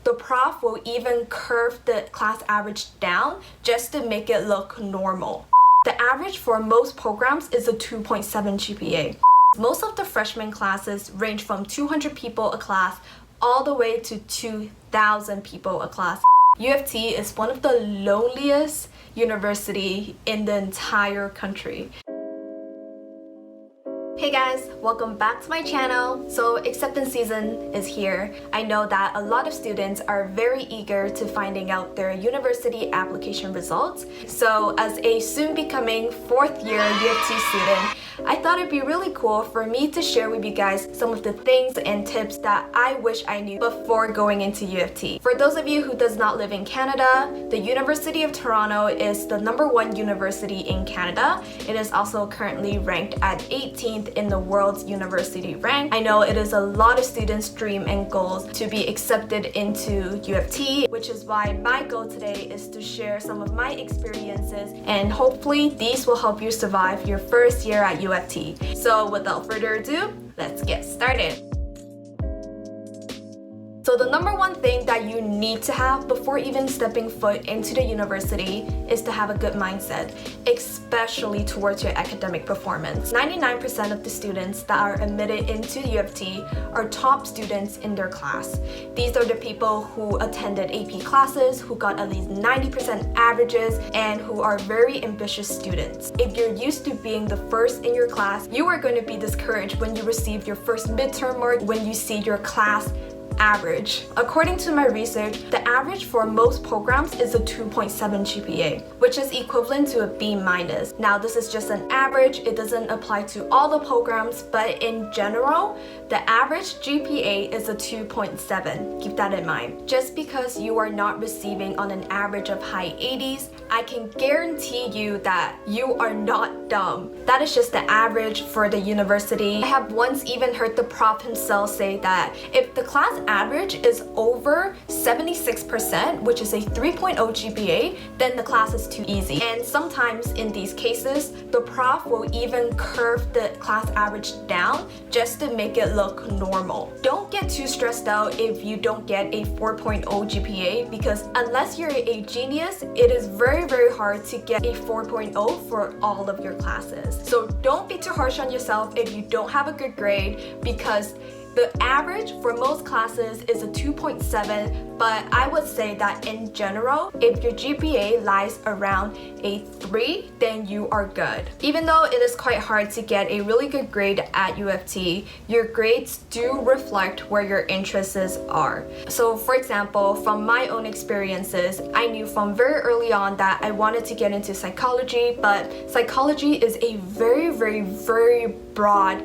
The prof will even curve the class average down just to make it look normal. The average for most programs is a 2.7 GPA. Most of the freshman classes range from 200 people a class all the way to 2,000 people a class. UofT is one of the loneliest universities in the entire country. Hey guys, welcome back to my channel. So acceptance season is here. I know that a lot of students are very eager to finding out their university application results. So as a soon becoming fourth year UofT student, I thought it'd be really cool for me to share with you guys some of the things and tips that I wish I knew before going into UofT. For those of you who does not live in Canada, the University of Toronto is the #1 university in Canada. It is also currently ranked at 18th in the world's university rank. I know it is a lot of students' dream and goals to be accepted into UofT, which is why my goal today is to share some of my experiences, and hopefully these will help you survive your first year at UofT. So without further ado, let's get started. So the #1 thing that you need to have before even stepping foot into the university is to have a good mindset, especially towards your academic performance. 99% of the students that are admitted into UofT are top students in their class. These are the people who attended AP classes, who got at least 90% averages, and who are very ambitious students. If you're used to being the first in your class, you are going to be discouraged when you receive your first midterm mark, when you see your class average. According to my research, the average for most programs is a 2.7 GPA, which is equivalent to a B-. Now, this is just an average. It doesn't apply to all the programs, but in general, the average GPA is a 2.7. Keep that in mind. Just because you are not receiving on an average of high 80s, I can guarantee you that you are not dumb. That is just the average for the university. I have once even heard the prof himself say that if the class average is over 76%, which is a 3.0 GPA, then the class is too easy. And sometimes in these cases, the prof will even curve the class average down just to make it look normal. Don't get too stressed out if you don't get a 4.0 GPA, because unless you're a genius, it is very hard to get a 4.0 for all of your classes. So don't be too harsh on yourself if you don't have a good grade, because the average for most classes is a 2.7, but I would say that in general, if your GPA lies around a 3, then you are good. Even though it is quite hard to get a really good grade at UofT, your grades do reflect where your interests are. So for example, from my own experiences, I knew from very early on that I wanted to get into psychology, but psychology is a very broad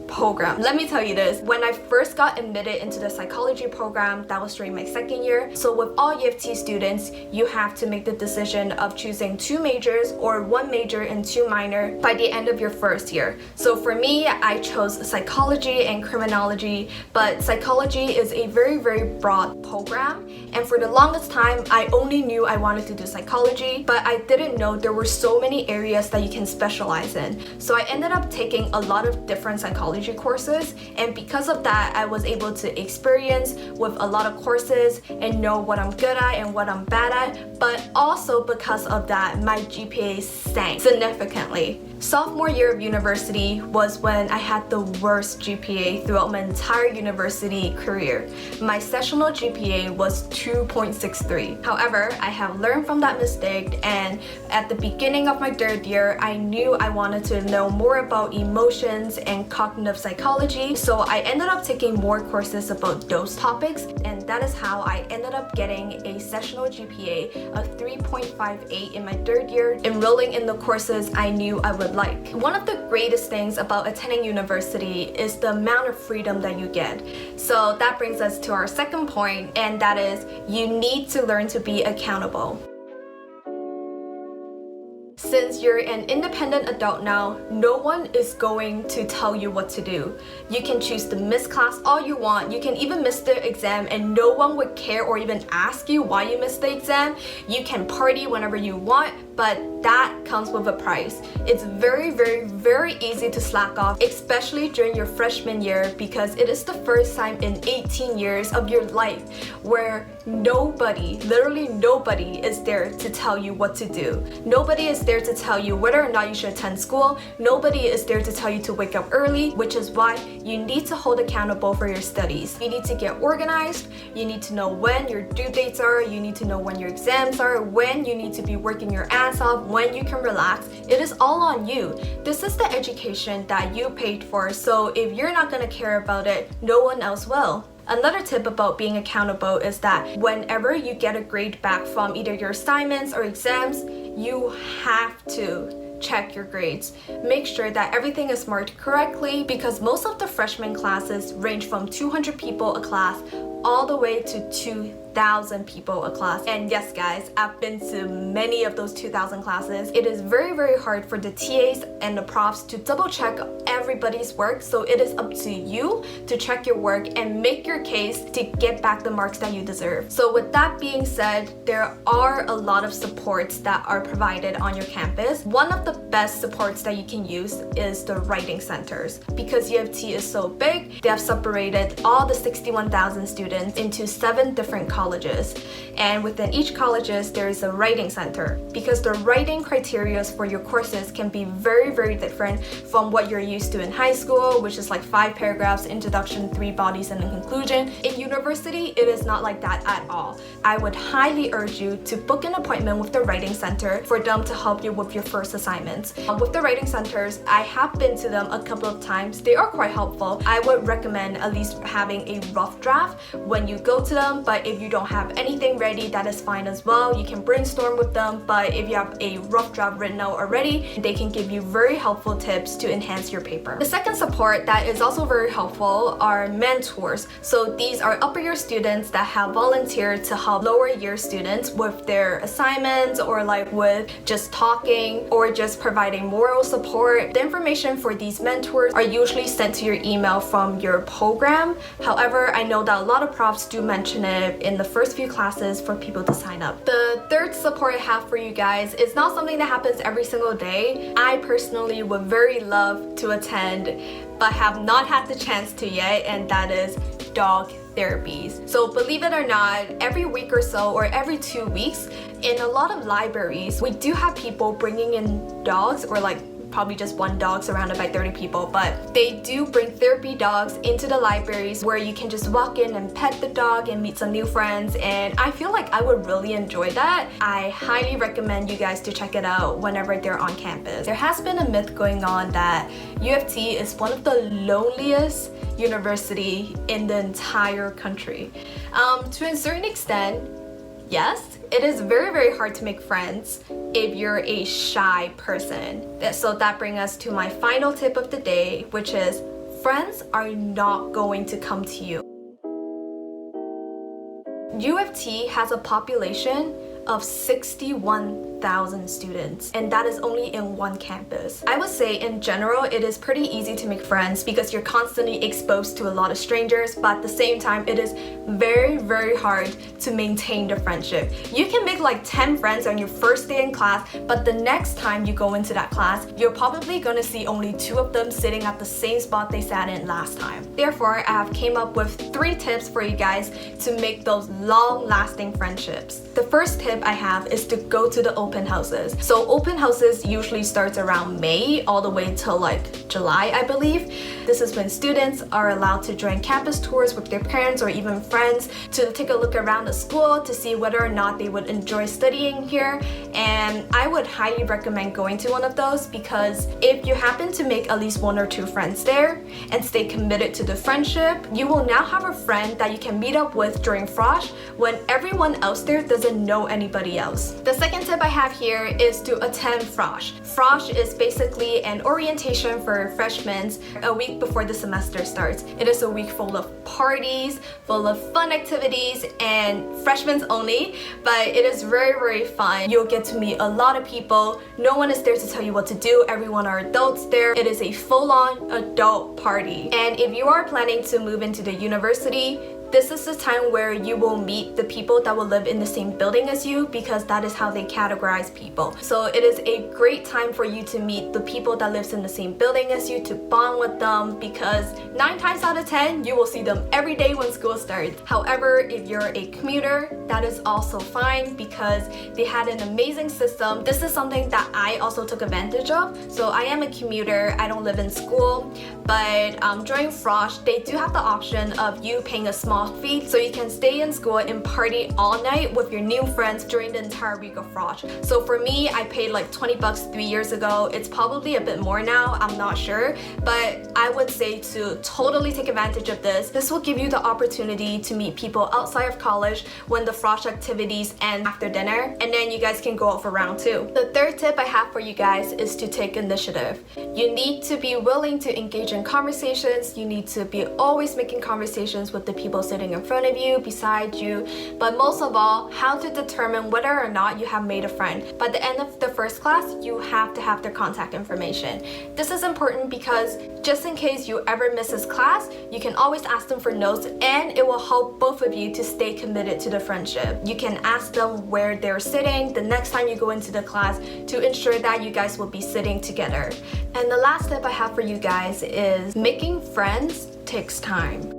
program. Let me tell you this, when I first got admitted into the psychology program, that was during my second year. So with all UofT students, you have to make the decision of choosing 2 majors or 1 major and 2 minor by the end of your first year. So for me, I chose psychology and criminology, but psychology is a very broad program. And for the longest time, I only knew I wanted to do psychology, but I didn't know there were so many areas that you can specialize in. So I ended up taking a lot of different psychology courses, and because of that, I was able to experience with a lot of courses and know what I'm good at and what I'm bad at, but also because of that, my GPA sank significantly. Sophomore year of university was when I had the worst GPA throughout my entire university career. My sessional GPA was 2.63. However, I have learned from that mistake, and at the beginning of my 3rd year, I knew I wanted to know more about emotions and cognitive psychology, so I ended up taking more courses about those topics, and that is how I ended up getting a sessional GPA of 3.58 in my 3rd year, enrolling in the courses I knew I would like. One of the greatest things about attending university is the amount of freedom that you get. So that brings us to our second point, and that is you need to learn to be accountable. Since you're an independent adult now, no one is going to tell you what to do. You can choose to miss class all you want. You can even miss the exam and no one would care or even ask you why you missed the exam. You can party whenever you want, but that comes with a price. It's very easy to slack off, especially during your freshman year, because it is the first time in 18 years of your life where nobody, literally nobody is there to tell you what to do. Nobody is there to tell you whether or not you should attend school. Nobody is there to tell you to wake up early, which is why you need to hold accountable for your studies. You need to get organized. You need to know when your due dates are. You need to know when your exams are, when you need to be working your ass off, when you can relax. It is all on you. This is the education that you paid for, so if you're not gonna care about it, no one else will. Another tip about being accountable is that whenever you get a grade back from either your assignments or exams, you have to check your grades. Make sure that everything is marked correctly, because most of the freshman classes range from 200 people a class all the way to 2,000 people a class. And yes guys, I've been to many of those 2,000 classes. It is very, very hard for the TAs and the profs to double check everybody's work, so it is up to you to check your work and make your case to get back the marks that you deserve. So with that being said, there are a lot of supports that are provided on your campus. One of the best supports that you can use is the writing centers. Because UofT is so big, they have separated all the 61,000 students into 7 different colleges, and within each colleges there is a writing center, because the writing criteria for your courses can be very, very different from what you're used to in high school, which is like 5 paragraphs, introduction, 3 bodies, and a conclusion. In university, it is not like that at all. I would highly urge you to book an appointment with the writing center for them to help you with your first assignments. With the writing centers, I have been to them a couple of times. They are quite helpful. I would recommend at least having a rough draft when you go to them, but if you don't have anything ready, that is fine as well. You can brainstorm with them, but if you have a rough draft written out already, they can give you very helpful tips to enhance your paper. The second support that is also very helpful are mentors. So these are upper year students that have volunteered to help lower year students with their assignments, or like with just talking, or just providing moral support. The information for these mentors are usually sent to your email from your program. However, I know that a lot of profs do mention it in the first few classes for people to sign up. The third support I have for you guys is not something that happens every single day. I personally would very love to attend, but have not had the chance to yet, and that is dog therapies. So believe it or not, every week or so, or every 2 weeks, in a lot of libraries, we do have people bringing in dogs, or like probably just one dog surrounded by 30 people, but they do bring therapy dogs into the libraries where you can just walk in and pet the dog and meet some new friends, and I feel like I would really enjoy that. I highly recommend you guys to check it out whenever they're on campus. There has been a myth going on that UofT is one of the loneliest university in the entire country. To a certain extent, yes, it is very, very hard to make friends if you're a shy person. So that brings us to my final tip of the day, which is friends are not going to come to you. UofT has a population of 61,000 students, and that is only in one campus. I would say in general it is pretty easy to make friends because you're constantly exposed to a lot of strangers, but at the same time it is very, very hard to maintain the friendship. You can make like 10 friends on your first day in class, but the next time you go into that class, you're probably gonna see only 2 of them sitting at the same spot they sat in last time. Therefore, I have came up with 3 tips for you guys to make those long-lasting friendships. The first tip I have is to go to the open houses. So open houses usually starts around May all the way till like July, I believe. This is when students are allowed to join campus tours with their parents or even friends to take a look around the school to see whether or not they would enjoy studying here. And I would highly recommend going to one of those, because if you happen to make at least 1 or 2 friends there and stay committed to the friendship, you will now have a friend that you can meet up with during Frosh when everyone else there doesn't know anybody else. The second tip I have here is to attend Frosh. Frosh is basically an orientation for freshmen a week before the semester starts. It is a week full of parties, full of fun activities, and freshmen only, but it is very, very fun. You'll get to meet a lot of people. No one is there to tell you what to do. Everyone are adults there. It is a full-on adult party. And if you are planning to move into the university, This is the time where you will meet the people that will live in the same building as you, because that is how they categorize people. So it is a great time for you to meet the people that lives in the same building as you, to bond with them, because 9 times out of 10 you will see them every day when school starts. However, if you're a commuter, that is also fine because they had an amazing system. This is something that I also took advantage of. So I am a commuter, I don't live in school, but during Frosh, they do have the option of you paying a small fee so you can stay in school and party all night with your new friends during the entire week of Frosh. So for me, I paid like 20 bucks 3 years ago. It's probably a bit more now, I'm not sure, but I would say to totally take advantage of this. This will give you the opportunity to meet people outside of college when the Frosh activities end after dinner, and then you guys can go out for round 2. The third tip I have for you guys is to take initiative. You need to be willing to engage in conversations. You need to be always making conversations with the people sitting in front of you, beside you, but most of all, how to determine whether or not you have made a friend. By the end of the first class, you have to have their contact information. This is important because just in case you ever miss this class, you can always ask them for notes, and it will help both of you to stay committed to the friendship. You can ask them where they're sitting the next time you go into the class to ensure that you guys will be sitting together. And the last tip I have for you guys is making friends takes time.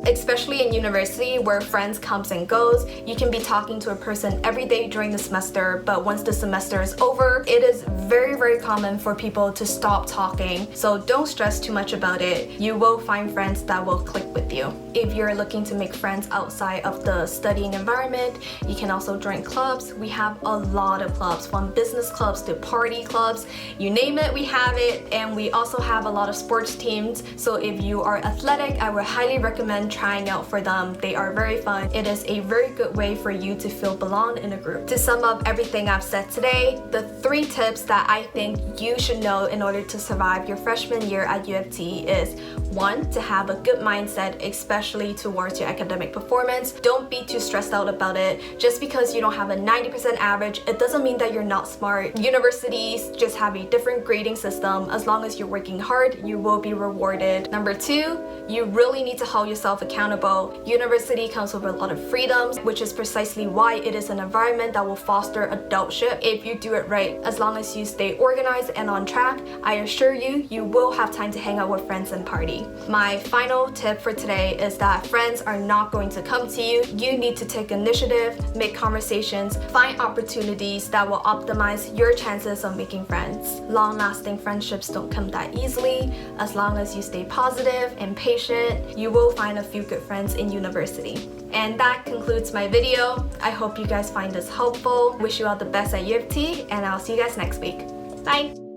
Especially in university where friends comes and goes, you can be talking to a person every day during the semester, but once the semester is over, it is very common for people to stop talking. So don't stress too much about it. You will find friends that will click with you. If you're looking to make friends outside of the studying environment, you can also join clubs. We have a lot of clubs, from business clubs to party clubs, you name it, we have it. And we also have a lot of sports teams. So if you are athletic, I would highly recommend trying out for them. They are very fun. It is a very good way for you to feel belonged in a group. To sum up everything I've said today, the 3 tips that I think you should know in order to survive your freshman year at UofT is 1. To have a good mindset, especially towards your academic performance. Don't be too stressed out about it. Just because you don't have a 90% average, it doesn't mean that you're not smart. Universities just have a different grading system. As long as you're working hard, you will be rewarded. Number 2, you really need to hold yourself accountable. University comes with a lot of freedoms, which is precisely why it is an environment that will foster adultship if you do it right. As long as you stay organized and on track, I assure you, you will have time to hang out with friends and party. My final tip for today is that friends are not going to come to you. You need to take initiative, make conversations, find opportunities that will optimize your chances of making friends. Long-lasting friendships don't come that easily. As long as you stay positive and patient, you will find a few good friends in university. And that concludes my video. I hope you guys find this helpful. Wish you all the best at UofT, and I'll see you guys next week. Bye!